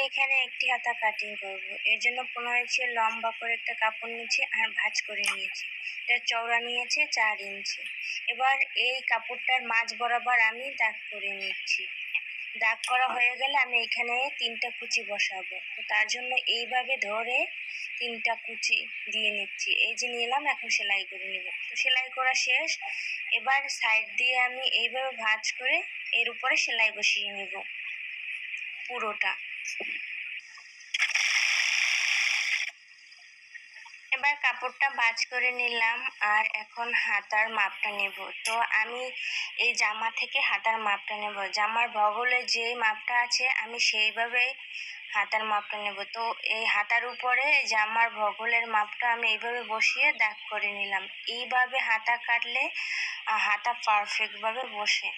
এখানে একটি হাতা কাটিং করব। এর জন্য 15 ইঞ্চি লম্বা করে একটা কাপড় নিয়েছি আর ভাঁজ করে নিয়েছি। এটা চওড়া নিয়েছে 4 ইঞ্চি। এবার এই কাপড়টার মাঝ বরাবর আমি দাগ করে নিচ্ছি। দাগ করা হয়ে গেলে আমি এখানে 3টা কুচি বসাবো। তো তার জন্য এইভাবে ধরে 3টা কুচি দিয়ে নিচ্ছি। এই যে নিলাম, এখন সেলাই করে নিব। তো সেলাই করা শেষ। এবার সাইড দিয়ে আমি এইভাবে ভাঁজ করে এর উপরে সেলাই বসিয়ে নিব পুরোটা। এবার কাপড়টা ভাঁজ করে নিলাম আর এখন হাতার মাপটা নেব। তো আমি এই জামা থেকে হাতার মাপটা নেব। জামার বগলে যে মাপটা আছে আমি সেইভাবে হাতার মাপটা নেব। তো এই হাতার উপরে জামার বগলের মাপটা আমি এইভাবে বসিয়ে দাগ করে নিলাম। এইভাবে হাতা কাটলে হাতা পারফেক্টভাবে বসে।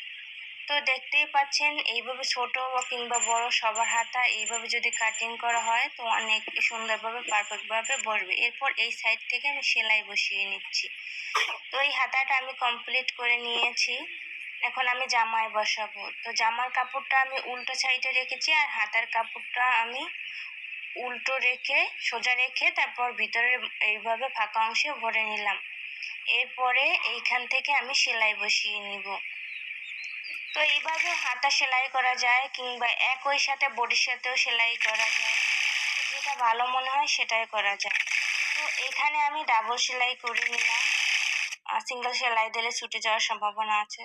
তো দেখতেই পাচ্ছেন, এইভাবে ছোট কিংবা বড় সবার হাতা এইভাবে যদি কাটিং করা হয় তো অনেক সুন্দরভাবে পারফেক্টভাবে বসবে। এরপর এই সাইড থেকে আমি সেলাই বসিয়ে নিচ্ছি। তো এই হাতাটা আমি কমপ্লিট করে নিয়েছি। এখন আমি জামায় বসাবো। তো জামার কাপড়টা আমি উল্টো সাইডে রেখেছি আর হাতার কাপড়টা আমি উল্টো রেখে সোজা রেখে তারপর ভিতরে এইভাবে ফাঁকা অংশে ভরে নিলাম। এরপরে এইখান থেকে আমি সেলাই বসিয়ে নিব। তো এইভাবে হাতা সেলাই করা যায় কিংবা একই সাথে বডির সাথেও সেলাই করা যায়, যেটা ভালো মনে হয় সেটাই করা যায়। তো এখানে আমি ডাবল সেলাই করে নিলাম, আর সিঙ্গেল সেলাই দিলে ছুটে যাওয়ার সম্ভাবনা আছে।